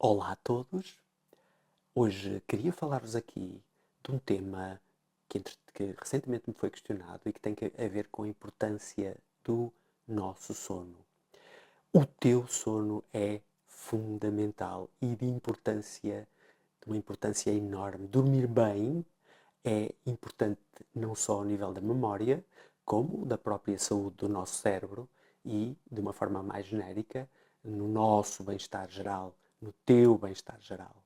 Olá a todos! Hoje queria falar-vos aqui de um tema que recentemente me foi questionado e que tem a ver com a importância do nosso sono. O teu sono é fundamental e de uma importância enorme. Dormir bem é importante não só ao nível da memória, como da própria saúde do nosso cérebro e, de uma forma mais genérica, no nosso bem-estar geral, no teu bem-estar geral.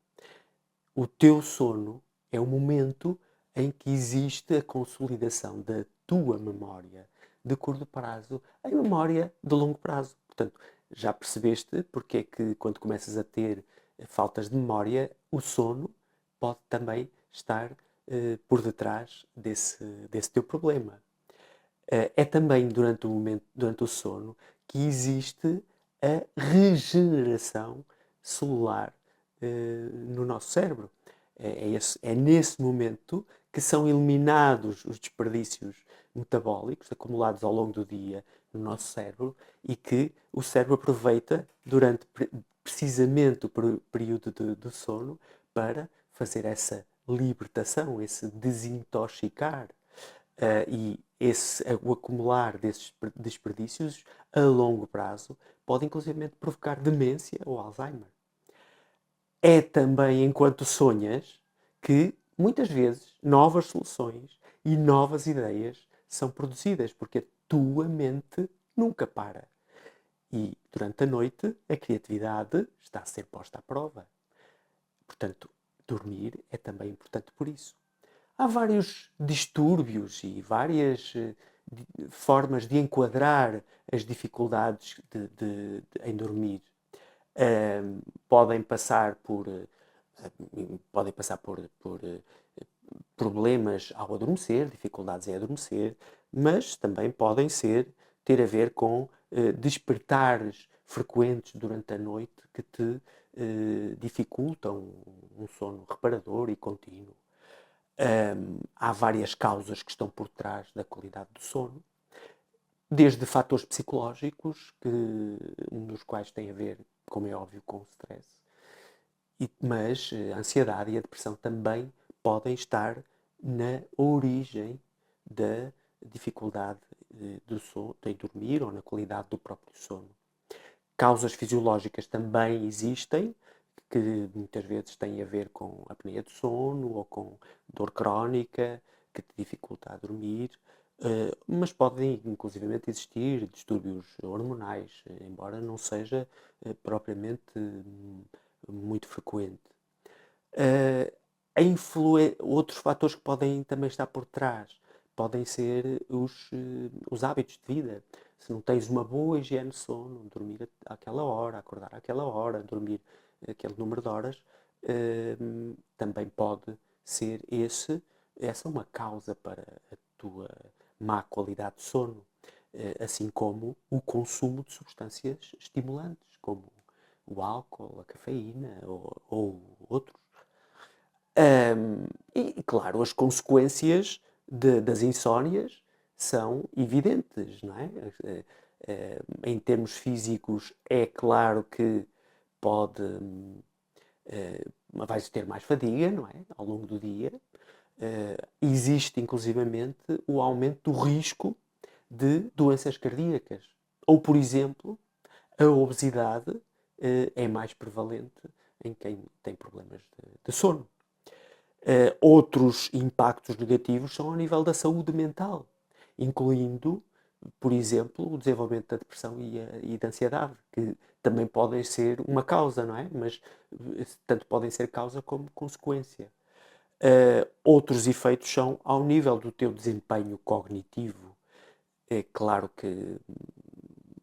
O teu sono é o momento em que existe a consolidação da tua memória de curto prazo em memória de longo prazo. Portanto, já percebeste porque é que quando começas a ter faltas de memória, o sono pode também estar por detrás desse teu problema. É também durante o sono que existe a regeneração celular no nosso cérebro. É nesse momento que são eliminados os desperdícios metabólicos acumulados ao longo do dia no nosso cérebro e que o cérebro aproveita durante precisamente o período do sono para fazer essa libertação, esse desintoxicar. O acumular desses desperdícios a longo prazo pode inclusive provocar demência ou Alzheimer. É também enquanto sonhas que muitas vezes novas soluções e novas ideias são produzidas, porque a tua mente nunca para. E durante a noite a criatividade está a ser posta à prova. Portanto, dormir é também importante por isso. Há vários distúrbios e várias formas de enquadrar as dificuldades em dormir. Podem passar por problemas ao adormecer, dificuldades em adormecer, mas também podem ter a ver com despertares frequentes durante a noite que te dificultam um sono reparador e contínuo. Há várias causas que estão por trás da qualidade do sono, desde fatores psicológicos, um dos quais tem a ver, como é óbvio, com o stress, mas a ansiedade e a depressão também podem estar na origem da dificuldade do sono, de dormir ou na qualidade do próprio sono. Causas fisiológicas também existem, que muitas vezes têm a ver com apneia do sono ou com dor crónica, que te dificulta a dormir, mas podem inclusivamente existir distúrbios hormonais, embora não seja propriamente muito frequente. Outros fatores que podem também estar por trás podem ser os hábitos de vida. Se não tens uma boa higiene de sono, dormir àquela hora, acordar àquela hora, dormir aquele número de horas, também pode ser essa uma causa para a tua má qualidade de sono. Assim como o consumo de substâncias estimulantes, como o álcool, a cafeína ou outros. Claro, as consequências das insónias são evidentes, não é? Em termos físicos, é claro que pode, vais ter mais fadiga, não é? Ao longo do dia. Existe, inclusivamente, o aumento do risco de doenças cardíacas. Ou, por exemplo, a obesidade é mais prevalente em quem tem problemas de sono. Outros impactos negativos são ao nível da saúde mental, incluindo, por exemplo, o desenvolvimento da depressão e da ansiedade, que também podem ser uma causa, não é? Mas tanto podem ser causa como consequência. Outros efeitos são ao nível do teu desempenho cognitivo. É claro que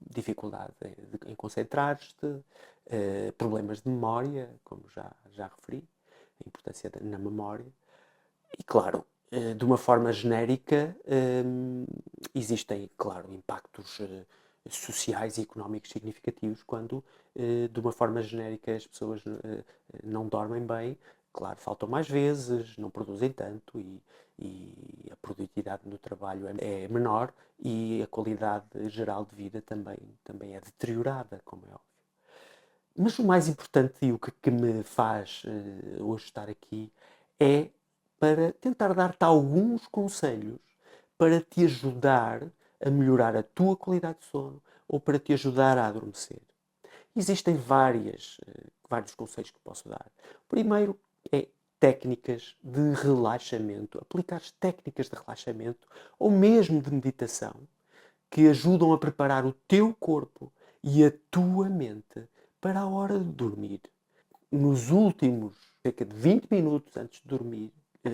dificuldade em concentrar-te, problemas de memória, como já referi, a importância na memória. E claro, de uma forma genérica, existem, claro, impactos sociais e económicos significativos quando, de uma forma genérica, as pessoas não dormem bem. Claro, faltam mais vezes, não produzem tanto e a produtividade no trabalho é menor e a qualidade geral de vida também é deteriorada, como é óbvio. Mas o mais importante e o que me faz hoje estar aqui é para tentar dar-te alguns conselhos para te ajudar a melhorar a tua qualidade de sono ou para te ajudar a adormecer. Existem vários conselhos que posso dar. O primeiro é técnicas de relaxamento, aplicar técnicas de relaxamento ou mesmo de meditação que ajudam a preparar o teu corpo e a tua mente para a hora de dormir. Nos últimos cerca de 20 minutos antes de dormir,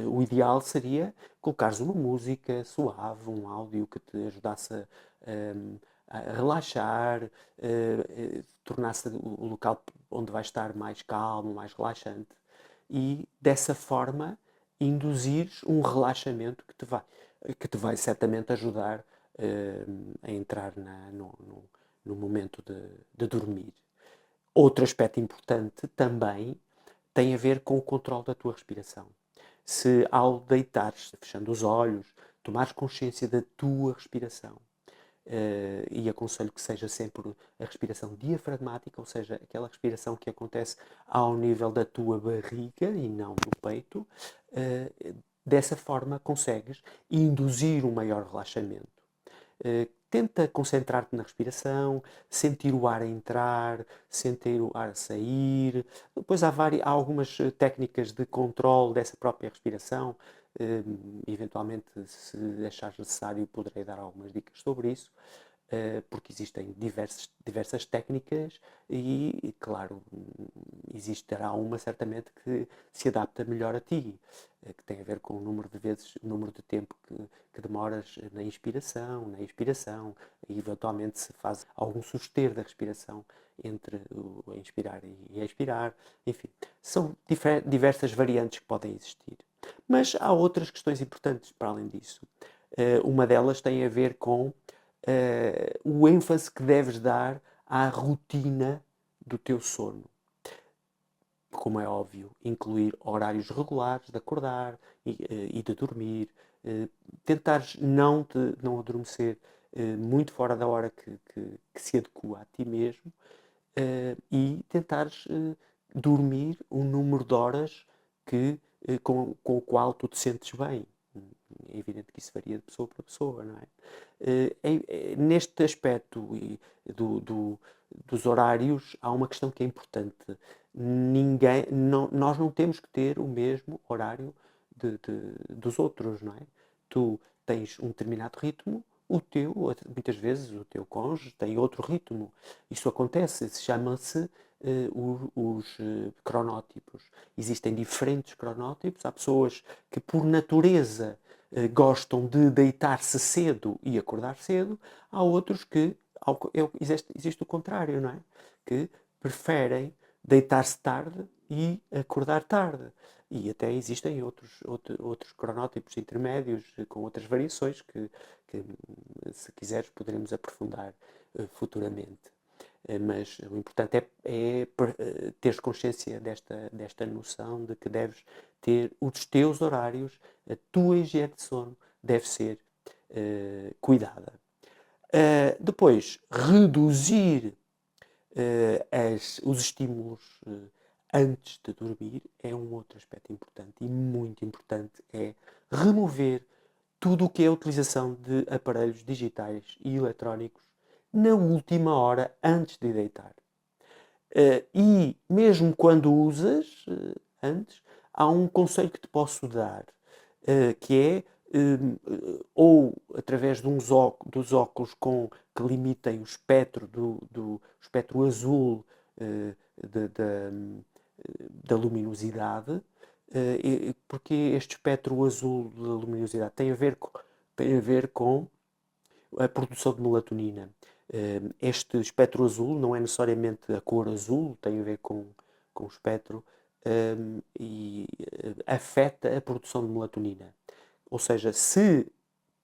o ideal seria colocares uma música suave, um áudio que te ajudasse a relaxar, tornasse o local onde vais estar mais calmo, mais relaxante e dessa forma induzires um relaxamento que te vai certamente ajudar a entrar no momento de dormir. Outro aspecto importante também tem a ver com o controle da tua respiração. Se ao deitares, fechando os olhos, tomares consciência da tua respiração, e aconselho que seja sempre a respiração diafragmática, ou seja, aquela respiração que acontece ao nível da tua barriga e não do peito, dessa forma consegues induzir um maior relaxamento. Tenta concentrar-te na respiração, sentir o ar a entrar, sentir o ar a sair. Depois há algumas técnicas de controle dessa própria respiração. Eventualmente, se achares necessário, poderei dar algumas dicas sobre isso, porque existem diversas técnicas e, claro, existirá uma certamente que se adapta melhor a ti, que tem a ver com o número de vezes, o número de tempo que demoras na inspiração, na expiração, e eventualmente se faz algum suster da respiração entre o inspirar e expirar. Enfim, são diversas variantes que podem existir. Mas há outras questões importantes para além disso. Uma delas tem a ver com o ênfase que deves dar à rotina do teu sono. Como é óbvio, incluir horários regulares de acordar e de dormir, tentares não adormecer muito fora da hora que se adequa a ti mesmo e tentares dormir um número de horas com o qual tu te sentes bem. É evidente que isso varia de pessoa para pessoa, não é? Neste aspecto dos horários, há uma questão que é importante. Nós não temos que ter o mesmo horário dos outros, não é? Tu tens um determinado ritmo, muitas vezes o teu cônjuge tem outro ritmo. Isso acontece, chama-se os cronótipos. Existem diferentes cronótipos. Há pessoas que, por natureza, gostam de deitar-se cedo e acordar cedo. Há outros que existe o contrário, não é? Que preferem deitar-se tarde e acordar tarde. E até existem outros cronótipos intermédios com outras variações que se quiseres, poderemos aprofundar futuramente. Mas o importante é teres consciência desta noção de que deves ter os teus horários, a tua higiene de sono deve ser cuidada. Depois, reduzir os estímulos antes de dormir é um outro aspecto importante e muito importante, é remover tudo o que é a utilização de aparelhos digitais e eletrónicos na última hora antes de deitar. E mesmo quando usas antes, há um conselho que te posso dar, que é ou através dos óculos que limitem o espectro do espectro azul da luminosidade, porque este espectro azul da luminosidade tem a ver com a produção de melatonina. Este espectro azul não é necessariamente a cor azul, tem a ver com o espectro e afeta a produção de melatonina. Ou seja, se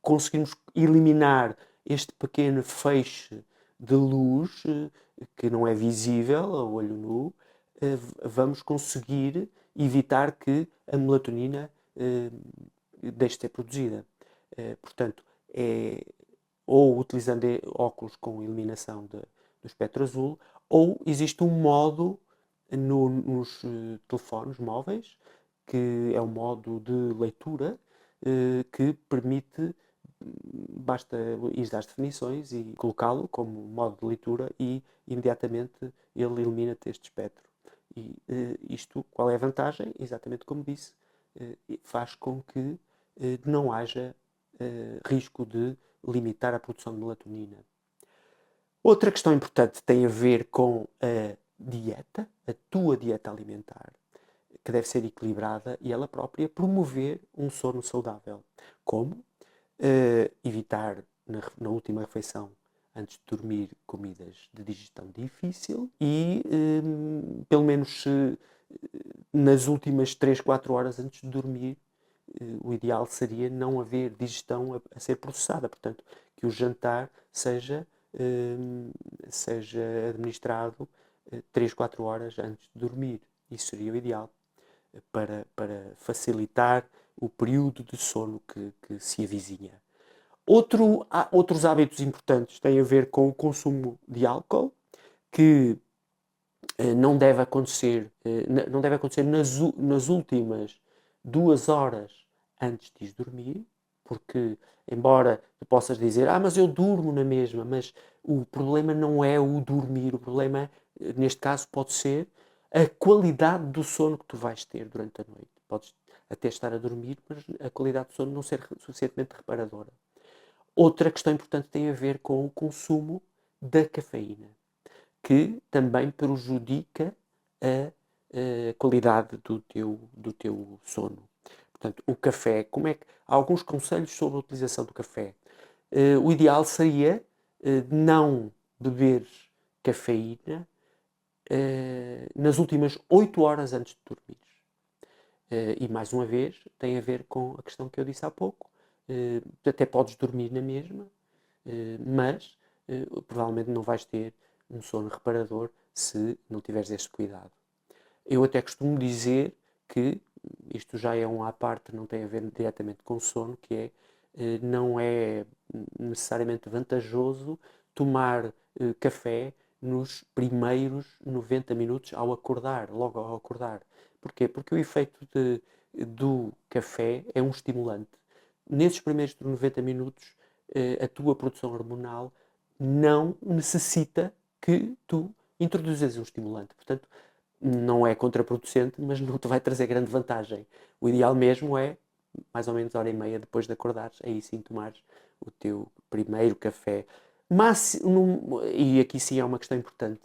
conseguirmos eliminar este pequeno feixe de luz que não é visível ao olho nu, vamos conseguir evitar que a melatonina deixe de ser produzida. Portanto, ou utilizando óculos com eliminação do espectro azul, ou existe um modo nos telefones móveis, que é um modo de leitura, que permite, basta ir às definições e colocá-lo como modo de leitura e imediatamente ele elimina-te este espectro. E isto, qual é a vantagem? Exatamente como disse, faz com que não haja risco de limitar a produção de melatonina. Outra questão importante tem a ver com a dieta, a tua dieta alimentar, que deve ser equilibrada e ela própria promover um sono saudável. Como? Evitar na última refeição, antes de dormir, comidas de digestão difícil e, pelo menos nas últimas 3, 4 horas antes de dormir, o ideal seria não haver digestão a ser processada. Portanto, que o jantar seja administrado 3, 4 horas antes de dormir. Isso seria o ideal para facilitar o período de sono que se avizinha. Outros hábitos importantes têm a ver com o consumo de álcool, que não deve acontecer nas últimas 2 horas antes de ir dormir, porque, embora tu possas dizer, mas eu durmo na mesma, mas o problema não é o dormir, o problema, neste caso, pode ser a qualidade do sono que tu vais ter durante a noite. Podes até estar a dormir, mas a qualidade do sono não ser suficientemente reparadora. Outra questão importante tem a ver com o consumo da cafeína, que também prejudica a qualidade do teu sono. Portanto, o café, há alguns conselhos sobre a utilização do café. O ideal seria não beber cafeína nas últimas 8 horas antes de dormir. E mais uma vez, tem a ver com a questão que eu disse há pouco. Até podes dormir na mesma, mas provavelmente não vais ter um sono reparador se não tiveres este cuidado. Eu até costumo dizer que, isto já é um à parte, não tem a ver diretamente com o sono, que é, não é necessariamente vantajoso tomar café nos primeiros 90 minutos logo ao acordar. Porquê? Porque o efeito do café é um estimulante. Nesses primeiros 90 minutos, a tua produção hormonal não necessita que tu introduzas um estimulante. Portanto, não é contraproducente, mas não te vai trazer grande vantagem. O ideal mesmo é, mais ou menos hora e meia depois de acordares, aí sim tomares o teu primeiro café. E aqui sim é uma questão importante.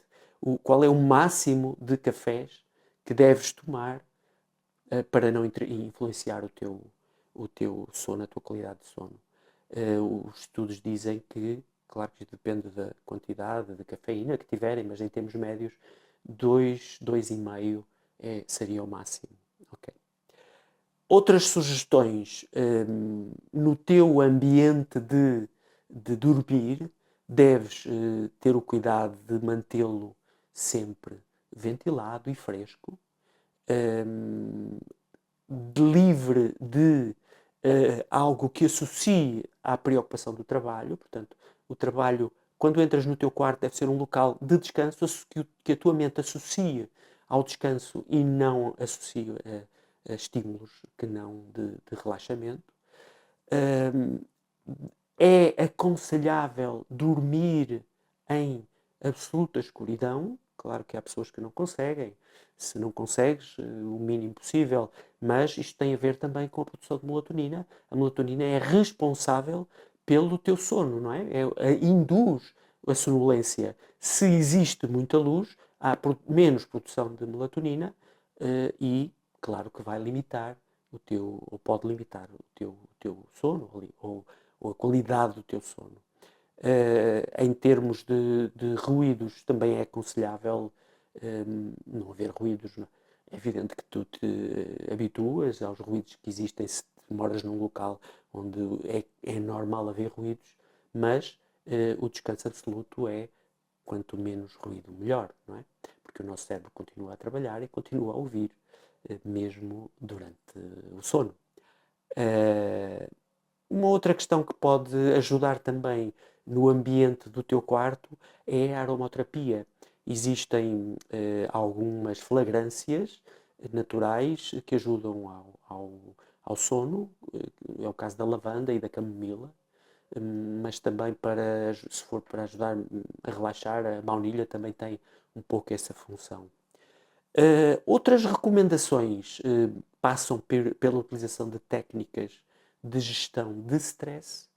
Qual é o máximo de cafés que deves tomar para não influenciar o teu sono, a tua qualidade de sono? Os estudos dizem que, claro que depende da quantidade de cafeína que tiverem, mas em termos médios, 2,5 seria o máximo. Okay. Outras sugestões no teu ambiente de dormir, deves ter o cuidado de mantê-lo sempre ventilado e fresco, livre de algo que associe à preocupação do trabalho. Portanto, o trabalho, quando entras no teu quarto, deve ser um local de descanso que a tua mente associe ao descanso e não associe a estímulos que não de relaxamento. É aconselhável dormir em absoluta escuridão. Claro que há pessoas que não conseguem. Se não consegues, o mínimo possível. Mas isto tem a ver também com a produção de melatonina. A melatonina é responsável pelo teu sono, não é? Induz a sonolência. Se existe muita luz, há menos produção de melatonina e, claro, que vai limitar ou pode limitar o teu sono ou a qualidade do teu sono. Em termos de ruídos, também é aconselhável não haver ruídos. Não. É evidente que tu te habituas aos ruídos que existem se moras num local onde é normal haver ruídos, mas o descanso absoluto é quanto menos ruído, melhor, não é? Porque o nosso cérebro continua a trabalhar e continua a ouvir, mesmo durante o sono. Uma outra questão que pode ajudar também no ambiente do teu quarto é a aromaterapia. existem algumas flagrâncias naturais que ajudam ao sono, é o caso da lavanda e da camomila, mas também se for para ajudar a relaxar, a baunilha também tem um pouco essa função. Outras recomendações passam pela utilização de técnicas de gestão de stress.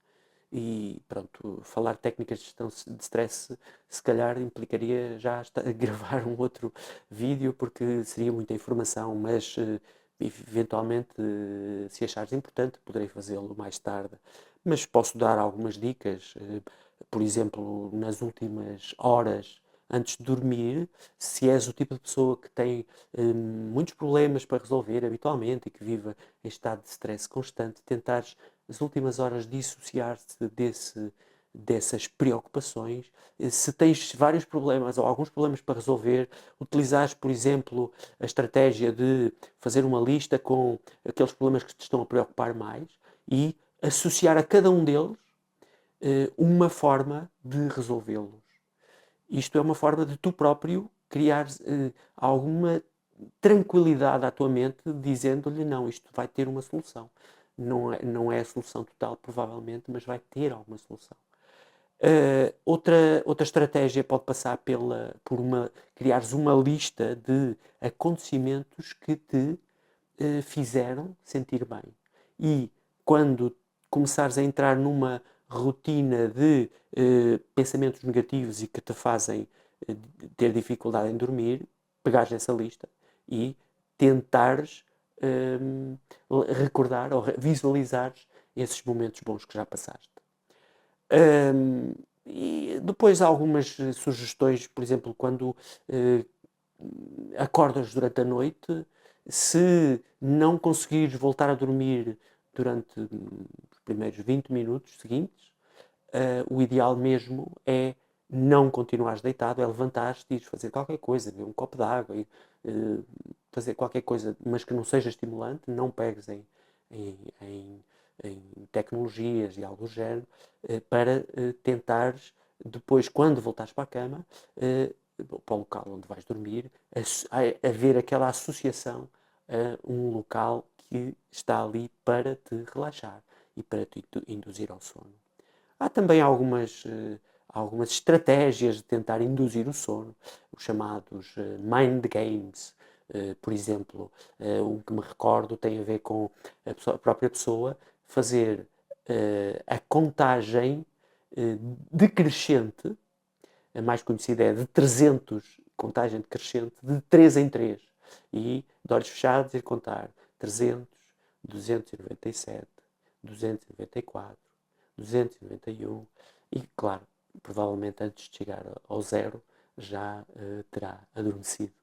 E pronto, falar de técnicas de gestão de stress se calhar implicaria já gravar um outro vídeo, porque seria muita informação, mas eventualmente, se achares importante, poderei fazê-lo mais tarde. Mas posso dar algumas dicas, por exemplo, nas últimas horas antes de dormir, se és o tipo de pessoa que tem muitos problemas para resolver habitualmente e que vive em estado de stress constante, tentares as últimas horas dissociar-te dessas preocupações. Se tens vários problemas ou alguns problemas para resolver, utilizares, por exemplo, a estratégia de fazer uma lista com aqueles problemas que te estão a preocupar mais e associar a cada um deles uma forma de resolvê-los. Isto é uma forma de tu próprio criar alguma tranquilidade à tua mente, dizendo-lhe não, isto vai ter uma solução. Não é a solução total, provavelmente, mas vai ter alguma solução. Outra estratégia pode passar por criares uma lista de acontecimentos que te fizeram sentir bem. E quando começares a entrar numa rotina de pensamentos negativos e que te fazem ter dificuldade em dormir, pegares nessa lista e tentares recordar ou visualizares esses momentos bons que já passaste. E depois há algumas sugestões, por exemplo, quando acordas durante a noite, se não conseguires voltar a dormir durante os primeiros 20 minutos seguintes, o ideal mesmo é não continuares deitado, é levantar-te e ires fazer qualquer coisa, beber um copo de água, e, fazer qualquer coisa, mas que não seja estimulante, não pegues em tecnologias e algo do género, para tentares, depois, quando voltares para a cama, para o local onde vais dormir, haver aquela associação a um local que está ali para te relaxar e para te induzir ao sono. Há também algumas estratégias de tentar induzir o sono, os chamados mind games. Por exemplo, um que me recordo tem a ver com a própria pessoa fazer a contagem decrescente, a mais conhecida é de 300, contagem decrescente, de 3 em 3. E de olhos fechados ir contar 300, 297, 294, 291 e, claro, provavelmente antes de chegar ao zero já terá adormecido.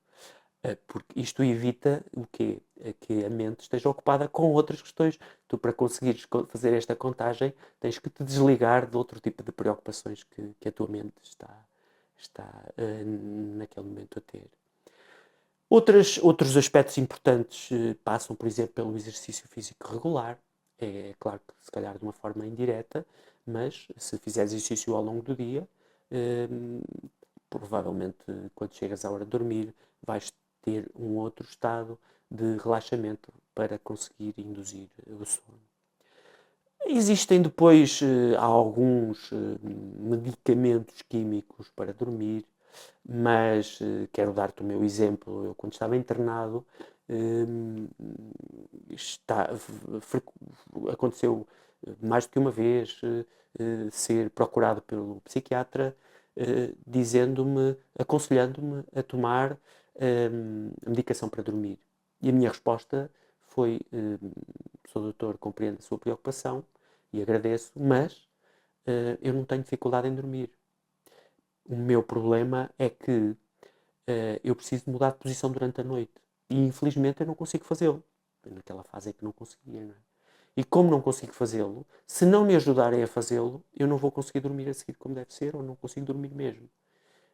Porque isto evita o quê? Que a mente esteja ocupada com outras questões. Tu, para conseguires fazer esta contagem, tens que te desligar de outro tipo de preocupações que a tua mente está naquele momento a ter. Outros aspectos importantes passam, por exemplo, pelo exercício físico regular. É claro que se calhar de uma forma indireta, mas se fizeres exercício ao longo do dia, provavelmente quando chegas à hora de dormir vais ter um outro estado de relaxamento para conseguir induzir o sono. Existem depois alguns medicamentos químicos para dormir, mas quero dar-te o meu exemplo. Eu, quando estava internado, aconteceu mais do que uma vez ser procurado pelo psiquiatra, dizendo-me, aconselhando-me a tomar medicação para dormir. E a minha resposta foi: Sr. doutor, compreendo a sua preocupação e agradeço, mas eu não tenho dificuldade em dormir. O meu problema é que eu preciso de mudar de posição durante a noite. E infelizmente eu não consigo fazê-lo. Naquela fase é que não conseguia, não é? E como não consigo fazê-lo, se não me ajudarem a fazê-lo, eu não vou conseguir dormir a seguir como deve ser, ou não consigo dormir mesmo.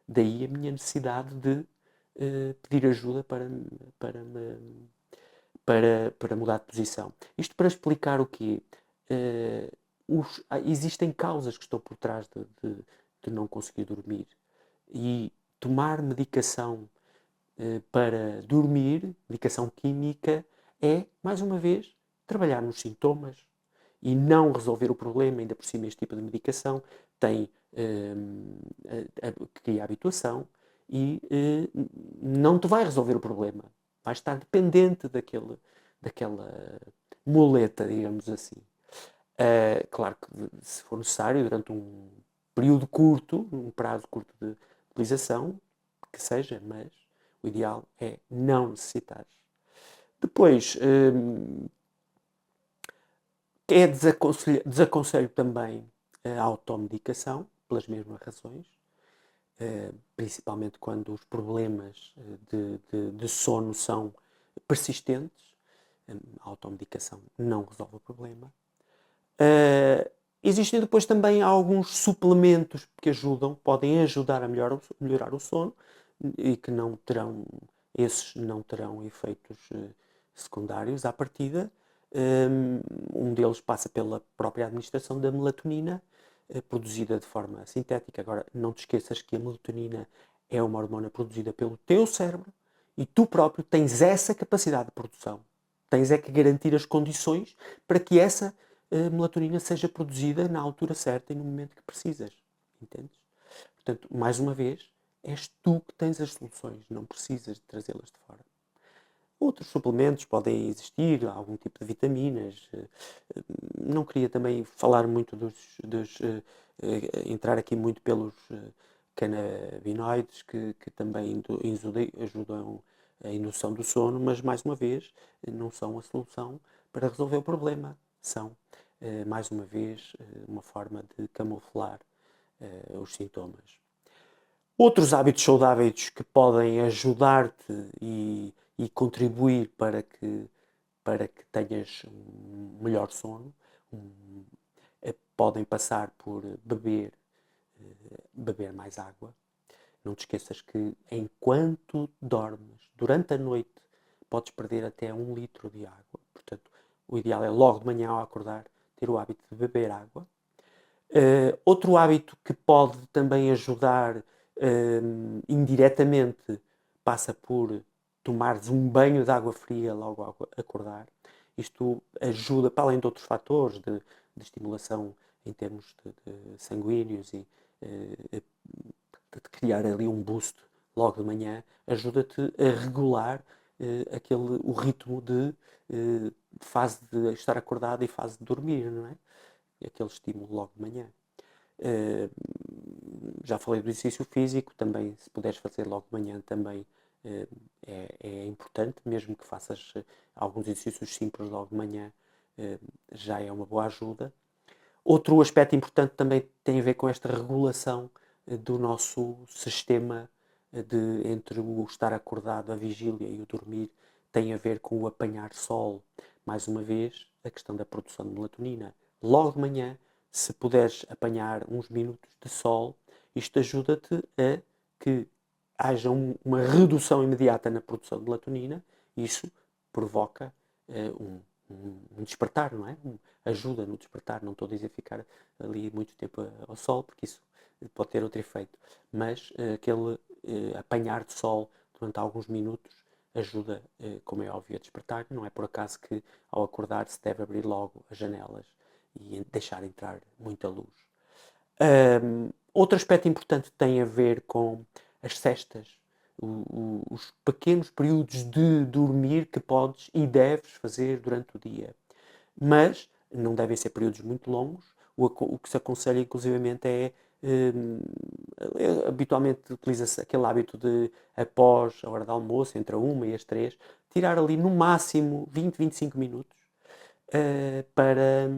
Daí a minha necessidade de pedir ajuda para mudar de posição. Isto para explicar o quê? Existem causas que estão por trás de não conseguir dormir. E tomar medicação para dormir, medicação química, é, mais uma vez, trabalhar nos sintomas e não resolver o problema. Ainda por cima, este tipo de medicação tem cria habituação e não te vai resolver o problema. Vais estar dependente daquela muleta, digamos assim. Claro que se for necessário, durante um período curto, um prazo curto de utilização, que seja, mas o ideal é não necessitar. Depois, desaconselho também a automedicação, pelas mesmas razões, principalmente quando os problemas de sono são persistentes. A automedicação não resolve o problema. Existem depois também alguns suplementos que podem ajudar a melhorar o sono e que esses não terão efeitos secundários à partida. Um deles passa pela própria administração da melatonina, produzida de forma sintética. Agora, não te esqueças que a melatonina é uma hormona produzida pelo teu cérebro e tu próprio tens essa capacidade de produção. Tens é que garantir as condições para que essa melatonina seja produzida na altura certa e no momento que precisas. Entendes? Portanto, mais uma vez, és tu que tens as soluções, não precisas de trazê-las de fora. Outros suplementos podem existir, algum tipo de vitaminas. Não queria também falar muito entrar aqui muito pelos canabinoides, que também ajudam a indução do sono, mas mais uma vez não são a solução para resolver o problema. São, mais uma vez, uma forma de camuflar os sintomas. Outros hábitos saudáveis que podem ajudar-te e contribuir para que tenhas um melhor sono podem passar por beber mais água. Não te esqueças que enquanto dormes, durante a noite, podes perder até 1 litro de água. Portanto, o ideal é logo de manhã ao acordar ter o hábito de beber água. Outro hábito que pode também ajudar indiretamente passa por tomares um banho de água fria logo ao acordar. Isto ajuda, para além de outros fatores de estimulação em termos de sanguíneos e de criar ali um boost logo de manhã, ajuda-te a regular o ritmo de fase de estar acordado e fase de dormir, não é? Aquele estímulo logo de manhã. Já falei do exercício físico, também se puderes fazer logo de manhã também é importante, mesmo que faças alguns exercícios simples logo de manhã, já é uma boa ajuda. Outro aspecto importante também tem a ver com esta regulação do nosso sistema entre o estar acordado, a vigília e o dormir, tem a ver com o apanhar sol. Mais uma vez, a questão da produção de melatonina. Logo de manhã, se puderes apanhar uns minutos de sol, isto ajuda-te a que haja uma redução imediata na produção de melatonina. Isso provoca um despertar, não é? Ajuda no despertar. Não estou a dizer ficar ali muito tempo ao sol, porque isso pode ter outro efeito. Mas aquele apanhar de sol durante alguns minutos ajuda, como é óbvio, a despertar. Não é por acaso que ao acordar se deve abrir logo as janelas e deixar entrar muita luz. Outro aspecto importante tem a ver com as cestas, os pequenos períodos de dormir que podes e deves fazer durante o dia. Mas não devem ser períodos muito longos. O que se aconselha, inclusivamente, habitualmente utiliza-se aquele hábito de, após a hora de almoço, entre a 1 e as 3, tirar ali no máximo 20, 25 minutos para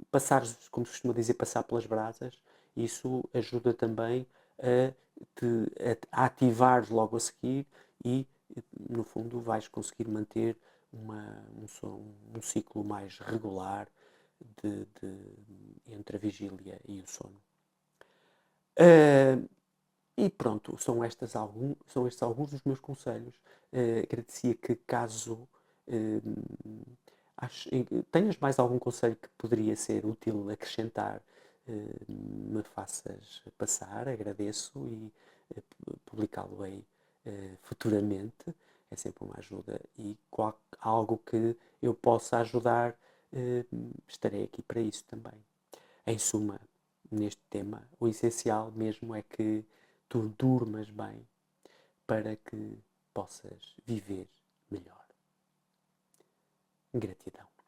passar, como se costuma dizer, passar pelas brasas. Isso ajuda também a ativar logo a seguir e, no fundo, vais conseguir manter um ciclo mais regular entre a vigília e o sono. E pronto, são estes alguns dos meus conselhos. Agradecia que, caso tenhas mais algum conselho que poderia ser útil acrescentar, me faças passar, agradeço e publicá-lo-ei futuramente. É sempre uma ajuda e algo que eu possa ajudar, estarei aqui para isso também. Em suma, neste tema, o essencial mesmo é que tu durmas bem para que possas viver melhor. Gratidão.